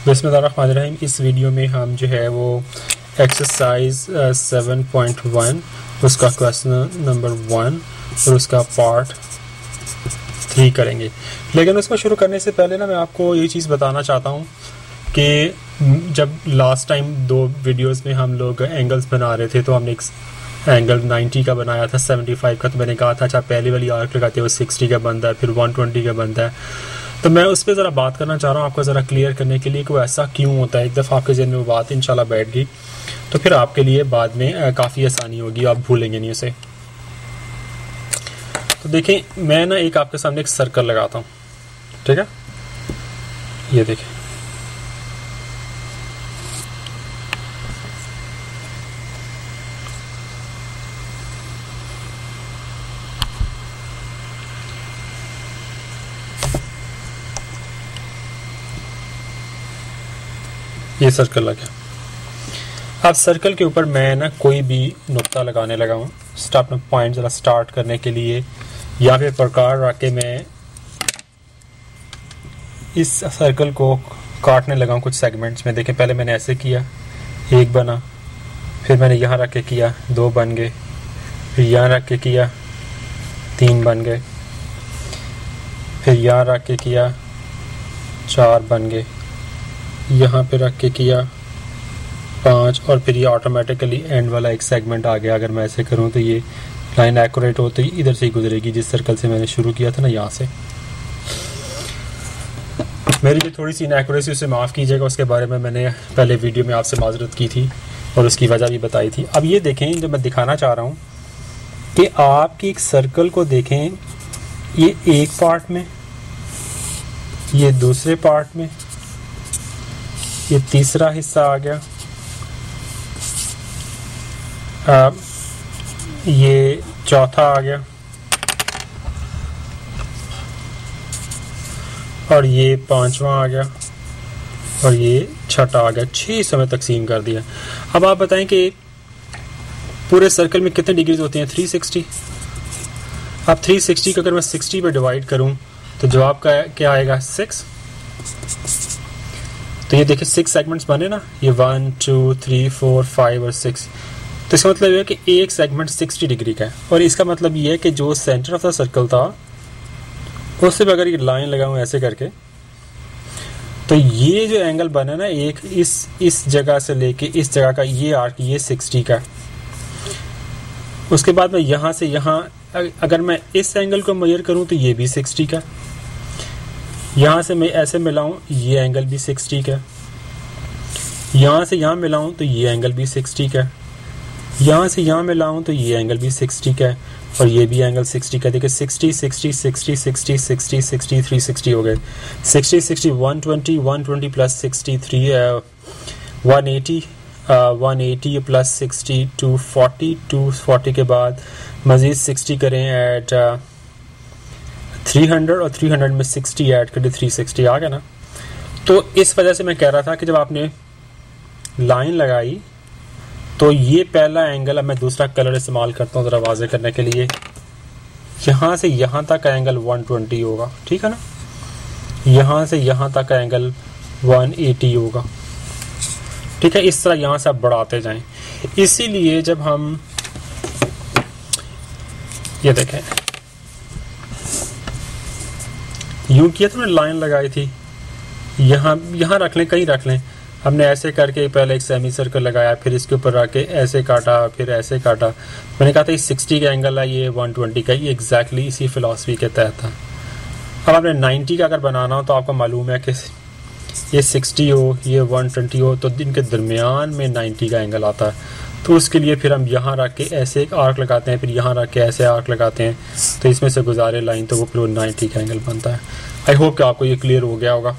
बिस्मिल्लाहिर्रहमानिर्रहीम। इस वीडियो में हम जो है वो एक्सरसाइज 7.1 उसका क्वेश्चन नंबर 1 और उसका पार्ट 3 करेंगे। लेकिन उसको शुरू करने से पहले ना मैं आपको ये चीज़ बताना चाहता हूँ कि जब लास्ट टाइम 2 वीडियोस में हम लोग एंगल्स बना रहे थे तो हमने एक एंगल 90 का बनाया था, 75 का। तो मैंने कहा था अच्छा पहले वाली आर्क लगाते हो 60 का बनता है, फिर 120 का बनता है। तो मैं उस पर ज़रा बात करना चाह रहा हूँ आपको ज़रा क्लियर करने के लिए कि वो ऐसा क्यों होता है। एक दफ़ा आपके जहन में वो बात इंशाल्लाह बैठ गई तो फिर आपके लिए बाद में काफ़ी आसानी होगी, आप भूलेंगे नहीं उसे। तो देखें, मैं ना एक आपके सामने एक सर्कल लगाता हूँ, ठीक है। ये देखें, ये सर्कल लगा। अब सर्कल के ऊपर मैं ना कोई भी नुक्ता लगाने लगा हूँ स्टार्ट पॉइंट ज़रा स्टार्ट करने के लिए, या फिर प्रकार रख के मैं इस सर्कल को काटने लगा हूँ कुछ सेगमेंट्स में। देखें, पहले मैंने ऐसे किया, 1 बना, फिर मैंने यहाँ रख के किया, 2 बन गए, फिर यहाँ रख के किया, 3 बन गए, फिर यहाँ रख के किया, 4 बन गए, यहाँ पे रख के किया 5, और फिर ये ऑटोमेटिकली एंड वाला एक सेगमेंट आ गया। अगर मैं ऐसे करूँ तो ये लाइन एक्यूरेट होती इधर से ही गुजरेगी, जिस सर्कल से मैंने शुरू किया था ना, यहाँ से। मेरी जो थोड़ी सी इनएक्यूरेसी उसे माफ़ कीजिएगा, उसके बारे में मैंने पहले वीडियो में आपसे माजरत की थी और उसकी वजह भी बताई थी। अब ये देखें, जो मैं दिखाना चाह रहा हूँ कि आपकी एक सर्कल को देखें, ये एक पार्ट में, ये दूसरे पार्ट में, ये तीसरा हिस्सा आ गया, ये चौथा आ गया, और ये 5वां आ गया, और ये छठा आ गया। 6 हिस्सों में तकसीम कर दिया। अब आप बताएं कि पूरे सर्कल में कितने डिग्रीज होती हैं? 360। अब 360 को अगर मैं 60 पे डिवाइड करूं तो जवाब का क्या आएगा? 6। तो ये देखिए 6 सेगमेंट्स बने ना, ये 1 2 3 4 5 और 6। तो इसका मतलब ये है कि एक सेगमेंट 60 डिग्री का है, और इसका मतलब ये है कि जो सेंटर ऑफ द सर्कल था उससे अगर ये लाइन लगाऊं ऐसे करके, तो ये जो एंगल बना ना एक इस जगह से लेके इस जगह का, ये आर्क ये 60 का। उसके बाद में यहाँ से यहाँ अगर मैं इस एंगल को मेजर करूं तो ये भी 60 का। यहाँ से मैं ऐसे मिलाऊं, ये एंगल भी 60 का। यहाँ से यहाँ मिलाऊं तो ये एंगल भी 60 का। यहाँ से यहाँ मिलाऊं तो ये एंगल भी 60 का है, और ये भी एंगल 60 का। देखिए 60 60 60 60 60 60 360 हो गए। 60 60 120 120 प्लस 63 180 180 प्लस 60 240 240 के बाद मजीद 60 करें ऐट 300, और 300 में 60 ऐड कर दे, 360 आ गया ना। तो इस वजह से मैं कह रहा था कि जब आपने लाइन लगाई तो ये पहला एंगल, अब मैं दूसरा कलर इस्तेमाल करता हूँ ज़रा वाज़े करने के लिए, यहाँ से यहाँ तक का एंगल 120 होगा, ठीक है ना। यहाँ से यहाँ तक का एंगल 180 होगा, ठीक है। इस तरह यहाँ से आप बढ़ाते जाएं। इसीलिए जब हम ये देखें, यूं किया तो मैंने लाइन लगाई थी, यहाँ रख लें, कहीं रख लें। हमने ऐसे करके पहले एक सेमी सर्कल लगाया, फिर इसके ऊपर रख के ऐसे काटा, फिर ऐसे काटा। मैंने कहा था ये 60 का एंगल है, ये 120 का, ये एग्जैक्टली इसी फिलॉसफी के तहत था। अब आपने 90 का अगर बनाना हो तो आपको मालूम है कि ये 60 हो, ये 120 हो, तो इनके दरमियान में 90 का एंगल आता है। तो उसके लिए फिर हम यहाँ रख के ऐसे एक आर्क लगाते हैं, फिर यहाँ रख के ऐसे आर्क लगाते हैं, तो इसमें से गुजारे लाइन तो वो फिर 90 का एंगल बनता है। आई होप कि आपको ये क्लियर हो गया होगा।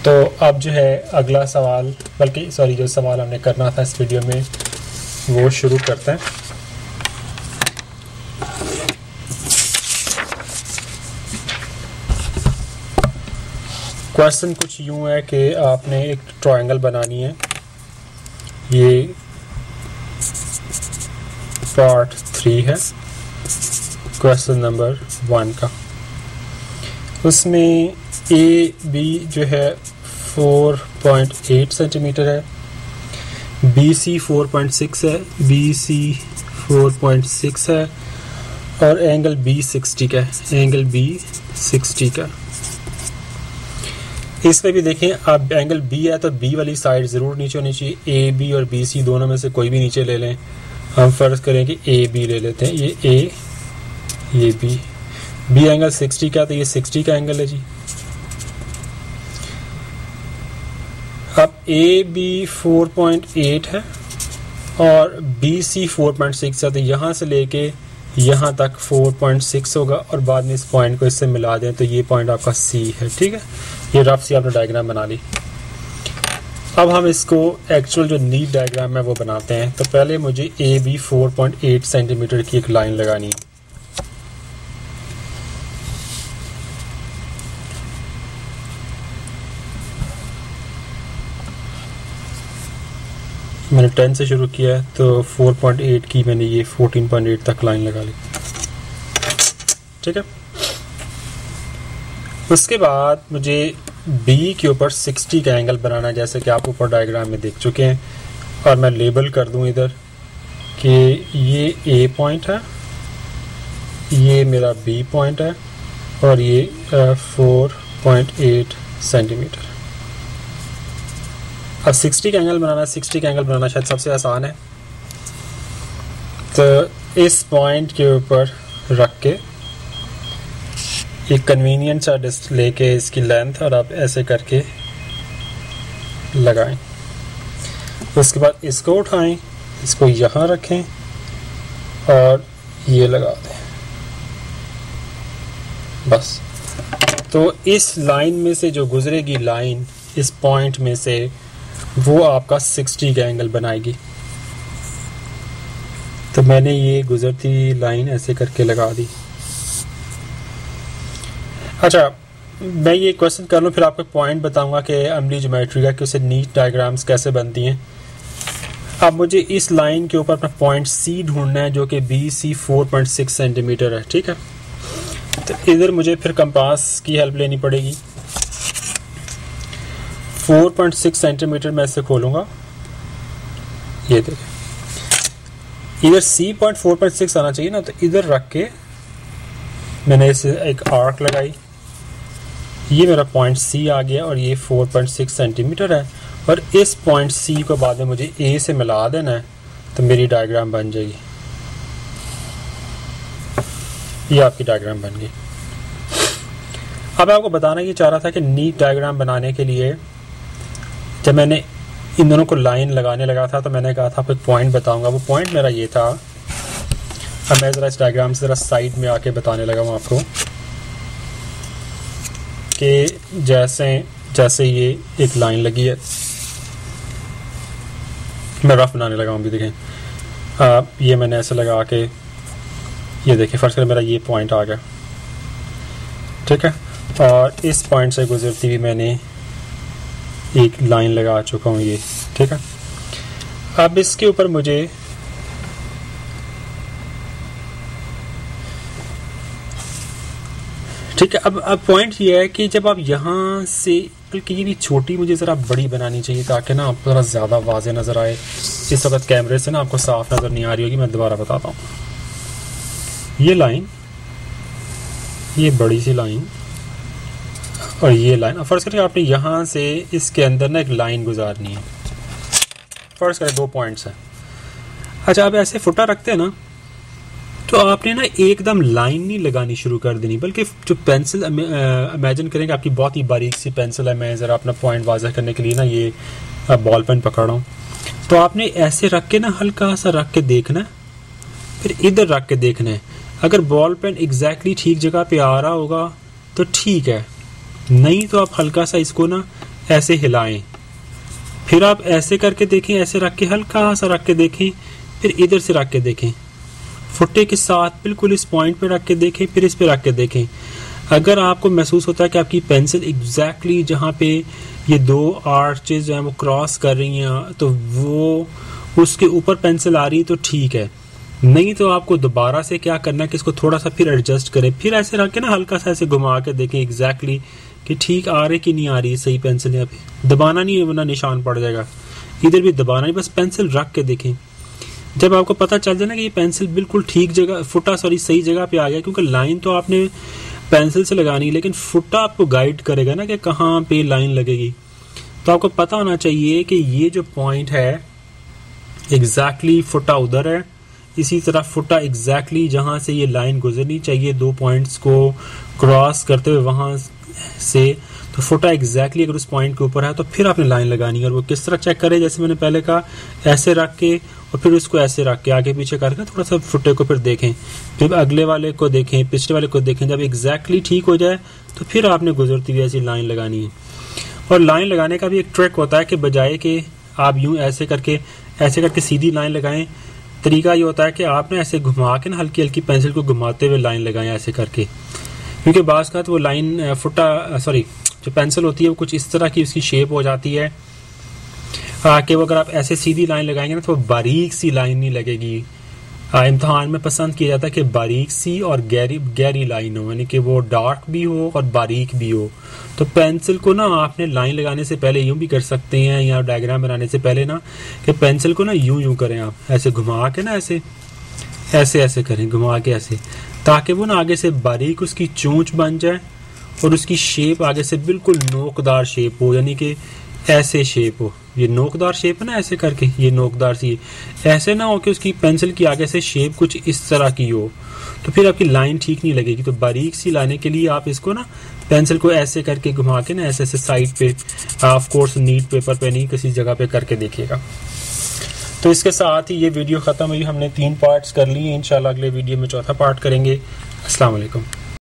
तो अब जो है अगला सवाल, बल्कि सॉरी जो सवाल हमने करना था इस वीडियो में वो शुरू करते हैं। क्वेश्चन कुछ यूं है कि आपने एक ट्रायंगल बनानी है, ये पार्ट 3 है क्वेश्चन नंबर 1 का। उसमें ए बी जो है 4.8 सेंटीमीटर है, BC 4.6 है, BC 4.6 है और एंगल B 60 का है, एंगल B 60 का। इसमें भी देखें आप एंगल B है तो B वाली साइड ज़रूर नीचे होनी चाहिए। AB और BC दोनों में से कोई भी नीचे ले लें। हम फर्ज करें कि AB ले लेते हैं, ये A ये B एंगल 60 का, तो ये 60 का एंगल है जी। अब AB 4.8 है और BC 4.6 है, तो यहाँ से लेके यहाँ तक 4.6 होगा और बाद में इस पॉइंट को इससे मिला दें तो ये पॉइंट आपका C है। ठीक है, ये रफ सी आपने डायग्राम बना ली। अब हम इसको एक्चुअल जो नीट डायग्राम है वो बनाते हैं। तो पहले मुझे AB 4.8 सेंटीमीटर की एक लाइन लगानी है। मैंने 10 से शुरू किया है तो 4.8 की मैंने ये 14.8 तक लाइन लगा ली। ठीक है, उसके बाद मुझे B के ऊपर 60 का एंगल बनाना है, जैसे कि आप ऊपर डायग्राम में देख चुके हैं। और मैं लेबल कर दूं इधर कि ये A पॉइंट है, ये मेरा B पॉइंट है और ये 4.8 सेंटीमीटर। अब 60 का एंगल बनाना है। 60 का एंगल बनाना शायद सबसे आसान है। तो इस पॉइंट के ऊपर रख के एक कन्वीनियंट सा डिस्ट लेके इसकी लेंथ और आप ऐसे करके लगाएं। उसके बाद इसको उठाएं, इसको यहाँ रखें और ये लगा दें, बस। तो इस लाइन में से जो गुजरेगी लाइन इस पॉइंट में से, वो आपका 60 का एंगल बनाएगी। तो मैंने ये गुजरती लाइन ऐसे करके लगा दी। अच्छा, मैं ये क्वेश्चन कर लूँ फिर आपको पॉइंट बताऊंगा कि अमली ज्योमेट्री का कि उसे नीट डायग्राम्स कैसे बनती हैं। अब मुझे इस लाइन के ऊपर अपना पॉइंट C ढूंढना है जो कि BC 4.6 सेंटीमीटर है। ठीक है, तो इधर मुझे फिर कंपास की हेल्प लेनी पड़ेगी। 4.6 सेंटीमीटर मैं इसे खोलूंगा, ये देखें इधर C पॉइंट 4.6 आना चाहिए ना, तो इधर रख के मैंने इसे एक आर्क लगाई, ये मेरा पॉइंट C आ गया और ये 4.6 सेंटीमीटर है। और इस पॉइंट C को बाद में मुझे A से मिला देना है तो मेरी डायग्राम बन जाएगी। ये आपकी डायग्राम बन गई। अब आपको बताना ये चाह रहा था कि नीट डायग्राम बनाने के लिए जब मैंने इन दोनों को लाइन लगाने लगा था तो मैंने कहा था आपको एक पॉइंट बताऊंगा। वो पॉइंट मेरा ये था। अब मैं ज़रा इस डायग्राम से ज़रा साइड में आके बताने लगा हूँ आपको कि जैसे ये एक लाइन लगी है, मैं रफ बनाने लगा हूँ। भी देखें, ये मैंने ऐसे लगा के, ये देखें फर्स्ट मेरा ये पॉइंट आ गया। ठीक है, और इस पॉइंट से गुजरती हुई मैंने एक लाइन लगा चुका हूँ ये। ठीक है, अब इसके ऊपर मुझे ठीक है, अब पॉइंट ये है कि जब आप यहाँ से, बल्कि ये भी छोटी मुझे ज़रा बड़ी बनानी चाहिए ताकि ना आपको ज़रा ज़्यादा वाज़े नज़र आए। इस वक्त कैमरे से ना आपको साफ नज़र नहीं आ रही होगी, मैं दोबारा बताता हूँ। ये लाइन, ये बड़ी सी लाइन और ये लाइन। अब फर्स्ट करें आपने यहाँ से इसके अंदर ना एक लाइन गुजारनी है। फर्स्ट करें 2 पॉइंट्स हैं। अच्छा, आप ऐसे फुटा रखते हैं ना, तो आपने ना एकदम लाइन नहीं लगानी शुरू कर देनी, बल्कि जो पेंसिल, इमेजिन करें कि आपकी बहुत ही बारीक सी पेंसिल है। मैं ज़रा अपना पॉइंट वाज़ह करने के लिए ना ये बॉल पेन पकड़ रहा हूँ। तो आपने ऐसे रख के ना हल्का सा रख के देखना है, फिर इधर रख के देखना है। अगर बॉल पेन एग्जैक्टली ठीक जगह पे आ रहा होगा तो ठीक है, नहीं तो आप हल्का सा इसको ना ऐसे हिलाएं। फिर आप ऐसे करके देखें, ऐसे रख के हल्का सा रख के देखें, फिर इधर से रख के देखें, फुट्टे के साथ बिल्कुल इस पॉइंट पे रख के देखें, फिर इस पे रख के देखें। अगर आपको महसूस होता है कि आपकी पेंसिल एग्जैक्टली जहाँ पे ये 2 आर्चेज जो हैं वो क्रॉस कर रही हैं, तो वो उसके ऊपर पेंसिल आ रही है, तो ठीक है। नहीं तो आपको दोबारा से क्या करना है कि इसको थोड़ा सा फिर एडजस्ट करें, फिर ऐसे रख के ना हल्का सा ऐसे घुमा के देखें एग्जैक्टली कि ठीक आ रही कि नहीं आ रही सही पेंसिल। यहाँ पे दबाना नहीं है वरना निशान पड़ जाएगा, इधर भी दबाना नहीं, बस पेंसिल रख के देखें। जब आपको पता चल जाए ना कि ये पेंसिल बिल्कुल ठीक जगह सही जगह पे आ गया, क्योंकि लाइन तो आपने पेंसिल से लगानी है लेकिन फुट्टा आपको गाइड करेगा ना कि कहाँ पे लाइन लगेगी। तो आपको पता होना चाहिए कि ये जो पॉइंट है एग्जैक्टली फुट्टा उधर है, इसी तरह फुट्टा एग्जैक्टली जहां से ये लाइन गुजरनी चाहिए 2 पॉइंट्स को क्रॉस करते हुए वहां से, तो फुट्टा एग्जैक्टली अगर उस पॉइंट के ऊपर है तो फिर आपने लाइन लगानी है। और वो किस तरह चेक करें, जैसे मैंने पहले कहा, ऐसे रख के और फिर उसको ऐसे रख के आगे पीछे करके थोड़ा सा फुट्टे को फिर देखें, फिर अगले वाले को देखें, पिछले वाले को देखें। जब एग्जैक्टली ठीक हो जाए तो फिर आपने गुजरती हुई ऐसी लाइन लगानी है। और लाइन लगाने का भी एक ट्रिक होता है कि बजाय कि आप यूं ऐसे करके सीधी लाइन लगाएं, तरीका ये होता है कि आपने ऐसे घुमा के ना हल्की हल्की पेंसिल को घुमाते हुए लाइन लगाएं ऐसे करके, क्योंकि बाज़ का वो लाइन जो पेंसिल होती है वो कुछ इस तरह की उसकी शेप हो जाती है कि वो अगर आप ऐसे सीधी लाइन लगाएंगे ना तो बारीक सी लाइन नहीं लगेगी। इम्तिहान में पसंद किया जाता है कि बारीक सी और गहरी लाइन हो, यानी कि वो डार्क भी हो और बारीक भी हो। तो पेंसिल को ना आपने लाइन लगाने से पहले यूं भी कर सकते हैं, या डायग्राम बनाने से पहले ना कि पेंसिल को ना यूं करें, आप ऐसे घुमा के ना ऐसे करें, घुमा के ऐसे, ताकि वो ना आगे से बारीक उसकी चोंच बन जाए और उसकी शेप आगे से बिल्कुल नोकदार शेप हो, यानी कि ऐसे शेप हो। ये नोकदार शेप है ना, ऐसे करके ये नोकदार सी, ऐसे ना हो कि उसकी पेंसिल की आगे से शेप कुछ इस तरह की हो, तो फिर आपकी लाइन ठीक नहीं लगेगी। तो बारीक सी लाने के लिए आप इसको ना पेंसिल को ऐसे करके घुमा के ना ऐसे साइड पे, ऑफ कोर्स नीट पेपर पे नहीं, किसी जगह पे करके देखिएगा। तो इसके साथ ही ये वीडियो ख़त्म हुई। हमने 3 पार्ट्स कर लिए, इंशाल्लाह अगले वीडियो में चौथा पार्ट करेंगे। अस्सलाम वालेकुम।